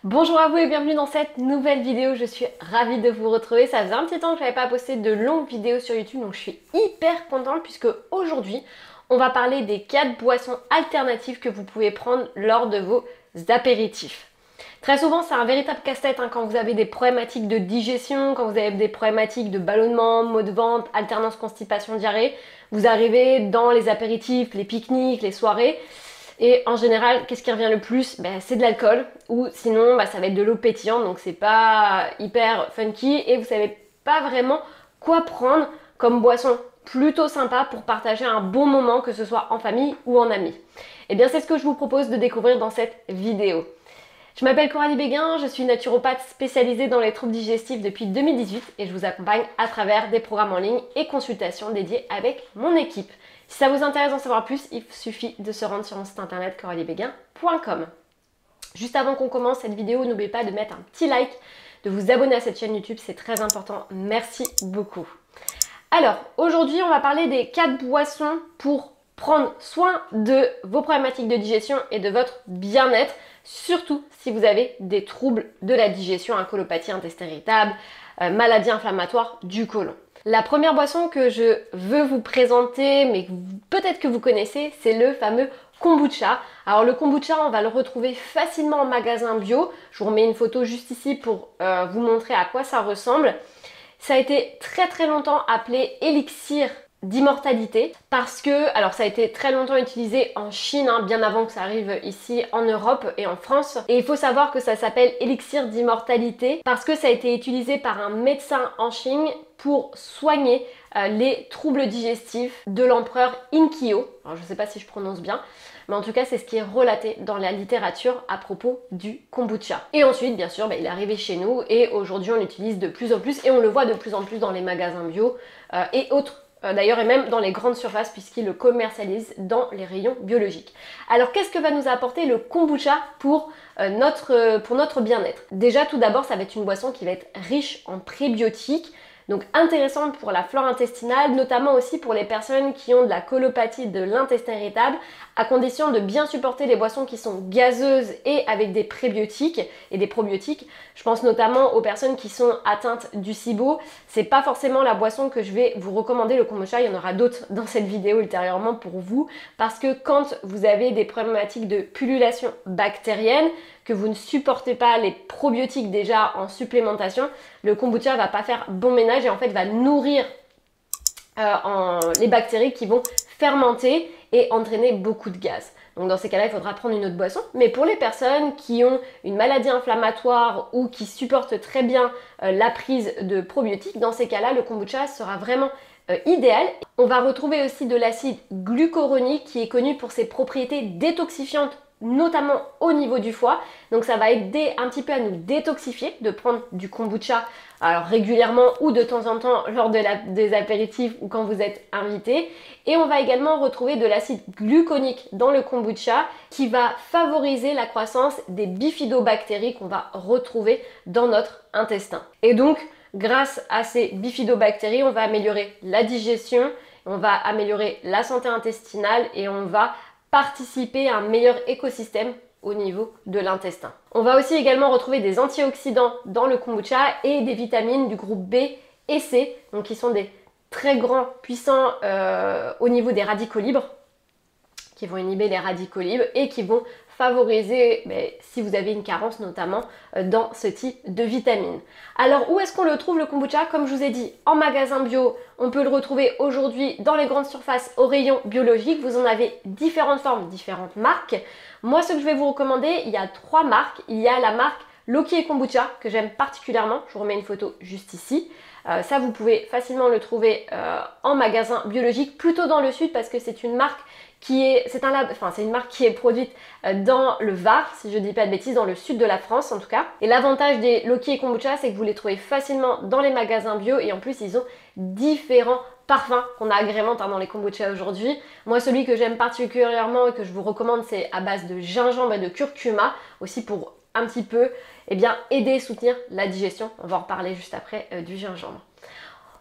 Bonjour à vous et bienvenue dans cette nouvelle vidéo, je suis ravie de vous retrouver. Ça faisait un petit temps que je n'avais pas posté de longues vidéos sur YouTube, donc je suis hyper contente puisque aujourd'hui, on va parler des 4 boissons alternatives que vous pouvez prendre lors de vos apéritifs. Très souvent, c'est un véritable casse-tête quand vous avez des problématiques de digestion, quand vous avez des problématiques de ballonnement, maux de ventre, alternance constipation, diarrhée. Vous arrivez dans les apéritifs, les pique-niques, les soirées. Et en général, qu'est-ce qui revient le plus? C'est de l'alcool, ou sinon ça va être de l'eau pétillante, donc c'est pas hyper funky et vous savez pas vraiment quoi prendre comme boisson plutôt sympa pour partager un bon moment, que ce soit en famille ou en amis. Et bien c'est ce que je vous propose de découvrir dans cette vidéo. Je m'appelle Coralie Béguin, je suis naturopathe spécialisée dans les troubles digestifs depuis 2018 et je vous accompagne à travers des programmes en ligne et consultations dédiées avec mon équipe. Si ça vous intéresse d'en savoir plus, il suffit de se rendre sur mon site internet coraliebeguin.com. Juste avant qu'on commence cette vidéo, n'oubliez pas de mettre un petit like, de vous abonner à cette chaîne YouTube, c'est très important. Merci beaucoup. Alors, aujourd'hui, on va parler des 4 boissons pour prendre soin de vos problématiques de digestion et de votre bien-être, surtout si vous avez des troubles de la digestion, colopathie, intestin irritable, maladie inflammatoire du côlon. La première boisson que je veux vous présenter, mais peut-être que vous connaissez, c'est le fameux kombucha. Alors le kombucha, on va le retrouver facilement en magasin bio. Je vous remets une photo juste ici pour vous montrer à quoi ça ressemble. Ça a été très longtemps appelé élixir d'immortalité parce que, alors ça a été très longtemps utilisé en Chine, bien avant que ça arrive ici en Europe et en France. Et il faut savoir que ça s'appelle élixir d'immortalité parce que ça a été utilisé par un médecin en Chine pour soigner les troubles digestifs de l'empereur Inkyo. Alors je ne sais pas si je prononce bien, mais en tout cas c'est ce qui est relaté dans la littérature à propos du kombucha. Et ensuite bien sûr il est arrivé chez nous et aujourd'hui on l'utilise de plus en plus et on le voit de plus en plus dans les magasins bio et autres. D'ailleurs, et même dans les grandes surfaces puisqu'ils le commercialisent dans les rayons biologiques. Alors, qu'est-ce que va nous apporter le kombucha pour notre bien-être? Déjà, tout d'abord, ça va être une boisson qui va être riche en prébiotiques, donc intéressante pour la flore intestinale, notamment aussi pour les personnes qui ont de la colopathie de l'intestin irritable, à condition de bien supporter les boissons qui sont gazeuses et avec des prébiotiques et des probiotiques. Je pense notamment aux personnes qui sont atteintes du SIBO. C'est pas forcément la boisson que je vais vous recommander, le kombucha, il y en aura d'autres dans cette vidéo ultérieurement pour vous, parce que quand vous avez des problématiques de pullulation bactérienne, que vous ne supportez pas les probiotiques déjà en supplémentation, le kombucha va pas faire bon ménage et en fait va nourrir les bactéries qui vont fermenter et entraîner beaucoup de gaz. Donc dans ces cas-là, il faudra prendre une autre boisson. Mais pour les personnes qui ont une maladie inflammatoire ou qui supportent très bien la prise de probiotiques, dans ces cas-là, le kombucha sera vraiment idéal. On va retrouver aussi de l'acide glucuronique qui est connu pour ses propriétés détoxifiantes, notamment au niveau du foie. Donc ça va aider un petit peu à nous détoxifier, de prendre du kombucha alors régulièrement ou de temps en temps lors des apéritifs ou quand vous êtes invité. Et on va également retrouver de l'acide gluconique dans le kombucha qui va favoriser la croissance des bifidobactéries qu'on va retrouver dans notre intestin. Et donc, grâce à ces bifidobactéries, on va améliorer la digestion, on va améliorer la santé intestinale et on va participer à un meilleur écosystème au niveau de l'intestin. On va aussi également retrouver des antioxydants dans le kombucha et des vitamines du groupe B et C, donc qui sont des très grands puissants au niveau des radicaux libres, qui vont inhiber les radicaux libres et qui vont favoriser, si vous avez une carence notamment, dans ce type de vitamines. Alors où est-ce qu'on le trouve le kombucha? Comme je vous ai dit, en magasin bio, on peut le retrouver aujourd'hui dans les grandes surfaces au rayon biologique. Vous en avez différentes formes, différentes marques. Moi, ce que je vais vous recommander, il y a 3 marques. Il y a la marque Loki Kombucha que j'aime particulièrement. Je vous remets une photo juste ici. Ça, vous pouvez facilement le trouver en magasin biologique, plutôt dans le sud parce que c'est une marque c'est une marque qui est produite dans le Var, si je ne dis pas de bêtises, dans le sud de la France en tout cas. Et l'avantage des Loki et Kombucha, c'est que vous les trouvez facilement dans les magasins bio et en plus ils ont différents parfums qu'on agrémente dans les kombucha aujourd'hui. Moi, celui que j'aime particulièrement et que je vous recommande, c'est à base de gingembre et de curcuma, aussi pour un petit peu aider et soutenir la digestion. On va en reparler juste après du gingembre.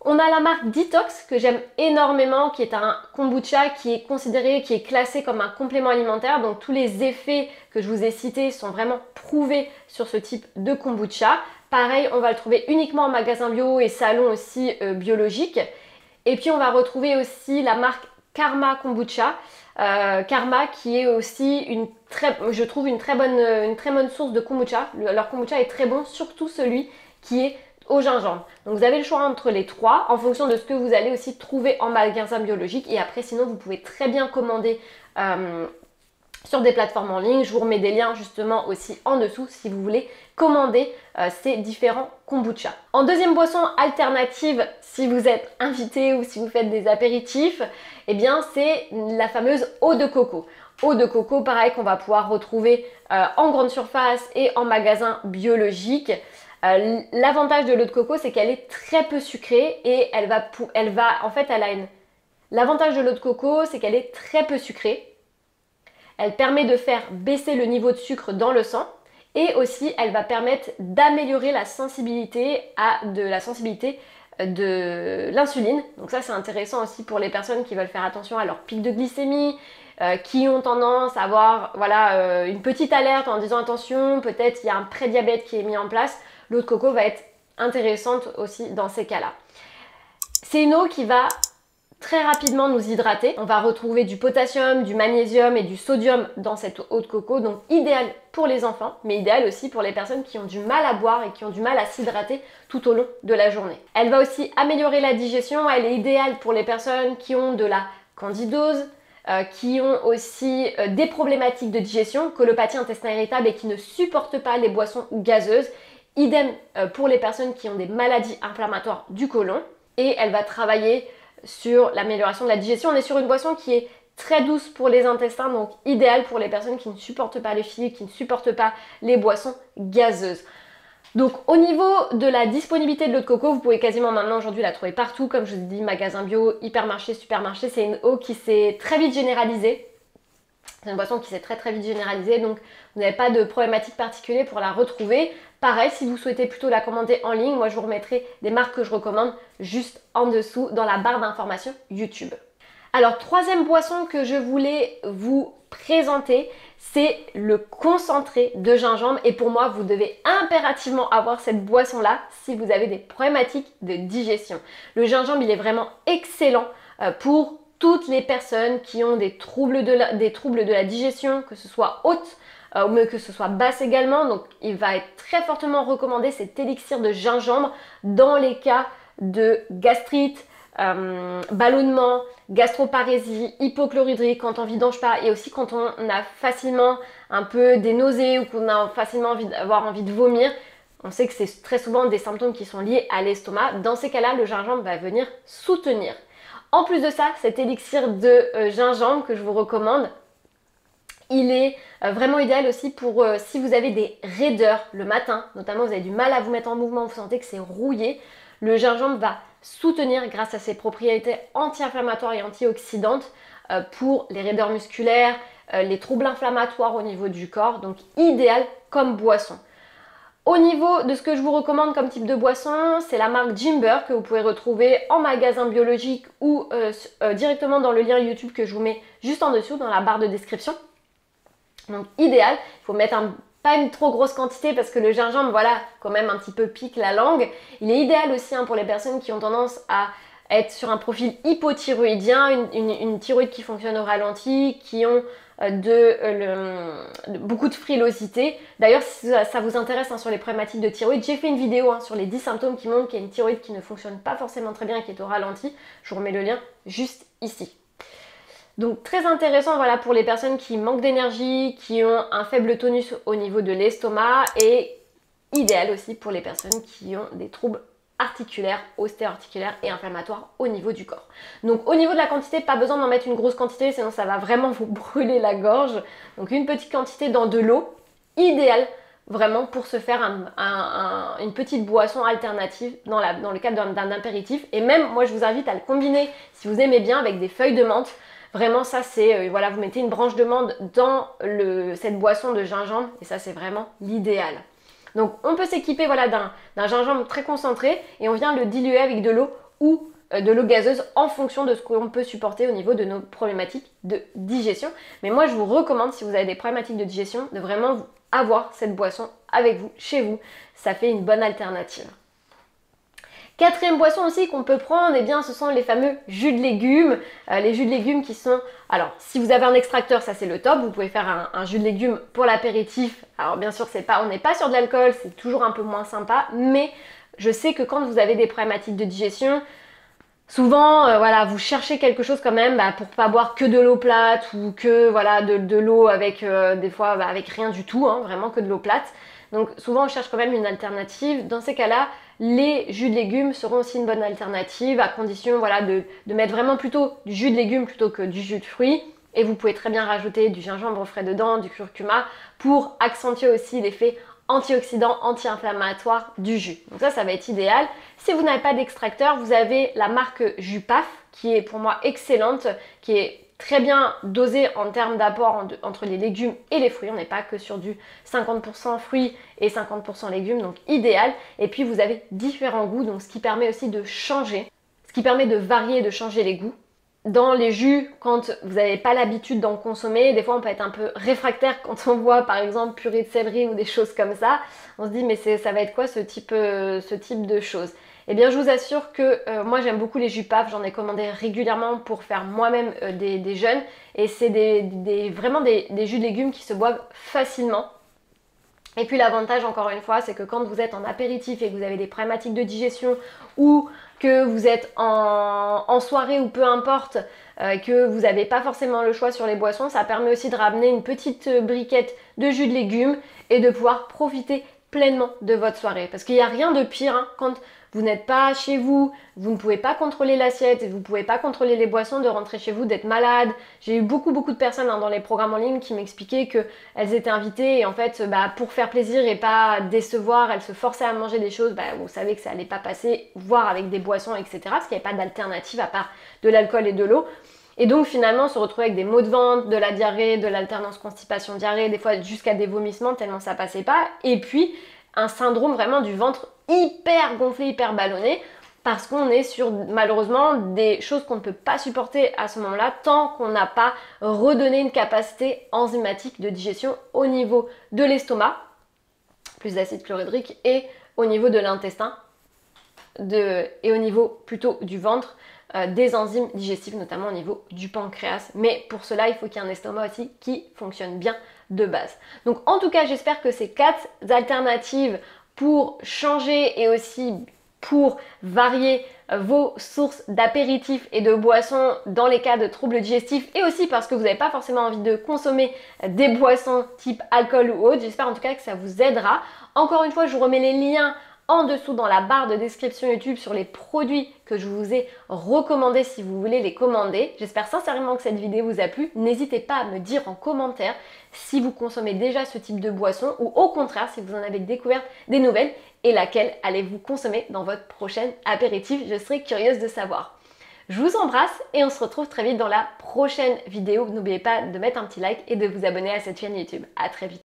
On a la marque Detox que j'aime énormément, qui est un kombucha qui est considéré, qui est classé comme un complément alimentaire. Donc tous les effets que je vous ai cités sont vraiment prouvés sur ce type de kombucha. Pareil, on va le trouver uniquement en magasin bio et salon aussi biologique. Et puis on va retrouver aussi la marque Karma Kombucha. Karma qui est aussi je trouve une très bonne source de kombucha. Leur kombucha est très bon, surtout celui qui est au gingembre. Donc vous avez le choix entre les trois en fonction de ce que vous allez aussi trouver en magasin biologique. Et après sinon vous pouvez très bien commander sur des plateformes en ligne. Je vous remets des liens justement aussi en dessous si vous voulez commander ces différents kombucha. En deuxième boisson alternative, si vous êtes invité ou si vous faites des apéritifs, eh bien c'est la fameuse eau de coco. Eau de coco, pareil, qu'on va pouvoir retrouver en grande surface et en magasin biologique. L'avantage de l'eau de coco, c'est qu'elle est très peu sucrée et l'avantage de l'eau de coco, c'est qu'elle est très peu sucrée. Elle permet de faire baisser le niveau de sucre dans le sang et aussi elle va permettre d'améliorer la sensibilité de l'insuline. Donc ça c'est intéressant aussi pour les personnes qui veulent faire attention à leur pic de glycémie, qui ont tendance à avoir une petite alerte en disant attention, peut-être il y a un prédiabète qui est mis en place. L'eau de coco va être intéressante aussi dans ces cas-là. C'est une eau qui va très rapidement nous hydrater. On va retrouver du potassium, du magnésium et du sodium dans cette eau de coco, donc idéal pour les enfants, mais idéal aussi pour les personnes qui ont du mal à boire et qui ont du mal à s'hydrater tout au long de la journée. Elle va aussi améliorer la digestion, elle est idéale pour les personnes qui ont de la candidose, qui ont aussi des problématiques de digestion, colopathie, intestin irritable et qui ne supportent pas les boissons gazeuses. Idem pour les personnes qui ont des maladies inflammatoires du côlon. Et elle va travailler sur l'amélioration de la digestion. On est sur une boisson qui est très douce pour les intestins, donc idéale pour les personnes qui ne supportent pas le fil, qui ne supportent pas les boissons gazeuses. Donc au niveau de la disponibilité de l'eau de coco, vous pouvez quasiment maintenant aujourd'hui la trouver partout. Comme je vous ai dit, magasin bio, hypermarché, supermarché, c'est une eau qui s'est très vite généralisée. C'est une boisson qui s'est très vite généralisée, donc vous n'avez pas de problématique particulière pour la retrouver. Pareil, si vous souhaitez plutôt la commander en ligne, moi je vous remettrai des marques que je recommande juste en dessous dans la barre d'informations YouTube. Alors, troisième boisson que je voulais vous présenter, c'est le concentré de gingembre. Et pour moi, vous devez impérativement avoir cette boisson-là si vous avez des problématiques de digestion. Le gingembre, il est vraiment excellent pour toutes les personnes qui ont des troubles de la digestion, que ce soit haute ou que ce soit basse également. Donc il va être très fortement recommandé cet élixir de gingembre dans les cas de gastrite, ballonnement, gastroparésie, hypochlorhydrie, quand on vidange pas et aussi quand on a facilement un peu des nausées ou qu'on a facilement envie de vomir. On sait que c'est très souvent des symptômes qui sont liés à l'estomac. Dans ces cas-là, le gingembre va venir soutenir. En plus de ça, cet élixir de gingembre que je vous recommande, il est vraiment idéal aussi pour si vous avez des raideurs le matin, notamment vous avez du mal à vous mettre en mouvement, vous sentez que c'est rouillé, le gingembre va soutenir grâce à ses propriétés anti-inflammatoires et antioxydantes pour les raideurs musculaires, les troubles inflammatoires au niveau du corps, donc idéal comme boisson. Au niveau de ce que je vous recommande comme type de boisson, c'est la marque Jimber que vous pouvez retrouver en magasin biologique ou directement dans le lien YouTube que je vous mets juste en dessous dans la barre de description. Donc idéal, il faut mettre pas une trop grosse quantité parce que le gingembre, voilà, quand même un petit peu pique la langue. Il est idéal aussi pour les personnes qui ont tendance à être sur un profil hypothyroïdien, une thyroïde qui fonctionne au ralenti, qui ont beaucoup de frilosité. D'ailleurs, si ça vous intéresse sur les problématiques de thyroïde, j'ai fait une vidéo sur les 10 symptômes qui montrent qu'il y a une thyroïde qui ne fonctionne pas forcément très bien et qui est au ralenti. Je vous remets le lien juste ici. Donc très intéressant pour les personnes qui manquent d'énergie, qui ont un faible tonus au niveau de l'estomac et idéal aussi pour les personnes qui ont des troubles articulaires, ostéo-articulaires et inflammatoires au niveau du corps. Donc au niveau de la quantité, pas besoin d'en mettre une grosse quantité, sinon ça va vraiment vous brûler la gorge. Donc une petite quantité dans de l'eau, idéal vraiment pour se faire une petite boisson alternative dans le cadre d'un apéritif. Et même moi je vous invite à le combiner si vous aimez bien avec des feuilles de menthe. Vraiment ça c'est, vous mettez une branche de menthe dans cette boisson de gingembre et ça c'est vraiment l'idéal. Donc on peut s'équiper d'un gingembre très concentré et on vient le diluer avec de l'eau ou de l'eau gazeuse en fonction de ce qu'on peut supporter au niveau de nos problématiques de digestion. Mais moi, je vous recommande, si vous avez des problématiques de digestion, de vraiment avoir cette boisson avec vous, chez vous. Ça fait une bonne alternative. Quatrième boisson aussi qu'on peut prendre, eh bien, ce sont les fameux jus de légumes. Les jus de légumes qui sont... Alors, si vous avez un extracteur, ça c'est le top. Vous pouvez faire un jus de légumes pour l'apéritif. Alors, bien sûr, on n'est pas sur de l'alcool, c'est toujours un peu moins sympa. Mais je sais que quand vous avez des problématiques de digestion, souvent, voilà, vous cherchez quelque chose quand même pour pas boire que de l'eau plate ou que voilà, de l'eau avec des fois avec rien du tout, hein, vraiment que de l'eau plate. Donc souvent on cherche quand même une alternative. Dans ces cas-là, les jus de légumes seront aussi une bonne alternative à condition voilà, de mettre vraiment plutôt du jus de légumes plutôt que du jus de fruits. Et vous pouvez très bien rajouter du gingembre frais dedans, du curcuma pour accentuer aussi l'effet antioxydant, anti-inflammatoire du jus. Donc ça va être idéal. Si vous n'avez pas d'extracteur, vous avez la marque Jupaf qui est pour moi excellente, qui est très bien dosée en termes d'apport entre les légumes et les fruits. On n'est pas que sur du 50% fruits et 50% légumes, donc idéal. Et puis vous avez différents goûts, donc ce qui permet aussi de changer, ce qui permet de varier et de changer les goûts. Dans les jus, quand vous n'avez pas l'habitude d'en consommer, des fois on peut être un peu réfractaire quand on voit par exemple purée de céleri ou des choses comme ça. On se dit mais ça va être quoi ce type de choses? Eh bien je vous assure que moi j'aime beaucoup les jus PAF, j'en ai commandé régulièrement pour faire moi-même des jeûnes. Et c'est vraiment des jus de légumes qui se boivent facilement. Et puis l'avantage encore une fois, c'est que quand vous êtes en apéritif et que vous avez des problématiques de digestion ou que vous êtes en soirée ou peu importe, que vous n'avez pas forcément le choix sur les boissons, ça permet aussi de ramener une petite briquette de jus de légumes et de pouvoir profiter pleinement de votre soirée. Parce qu'il n'y a rien de pire hein, quand vous n'êtes pas chez vous, vous ne pouvez pas contrôler l'assiette, vous ne pouvez pas contrôler les boissons, de rentrer chez vous, d'être malade. J'ai eu beaucoup de personnes hein, dans les programmes en ligne qui m'expliquaient qu'elles étaient invitées et en fait pour faire plaisir et pas décevoir, elles se forçaient à manger des choses, vous savez que ça n'allait pas passer, voire avec des boissons, etc. Parce qu'il n'y avait pas d'alternative à part de l'alcool et de l'eau. Et donc finalement se retrouver avec des maux de ventre, de la diarrhée, de l'alternance constipation-diarrhée, des fois jusqu'à des vomissements tellement ça passait pas. Et puis un syndrome vraiment du ventre hyper gonflé, hyper ballonné, parce qu'on est sur malheureusement des choses qu'on ne peut pas supporter à ce moment-là tant qu'on n'a pas redonné une capacité enzymatique de digestion au niveau de l'estomac, plus d'acide chlorhydrique, et au niveau de l'intestin, et au niveau plutôt du ventre, des enzymes digestives, notamment au niveau du pancréas. Mais pour cela, il faut qu'il y ait un estomac aussi qui fonctionne bien de base. Donc en tout cas, j'espère que ces 4 alternatives pour changer et aussi pour varier vos sources d'apéritifs et de boissons dans les cas de troubles digestifs et aussi parce que vous n'avez pas forcément envie de consommer des boissons type alcool ou autre. J'espère en tout cas que ça vous aidera. Encore une fois, je vous remets les liens en dessous dans la barre de description YouTube sur les produits que je vous ai recommandés si vous voulez les commander. J'espère sincèrement que cette vidéo vous a plu. N'hésitez pas à me dire en commentaire si vous consommez déjà ce type de boisson ou au contraire si vous en avez découvert des nouvelles et laquelle allez-vous consommer dans votre prochaine apéritif. Je serais curieuse de savoir. Je vous embrasse et on se retrouve très vite dans la prochaine vidéo. N'oubliez pas de mettre un petit like et de vous abonner à cette chaîne YouTube. À très vite.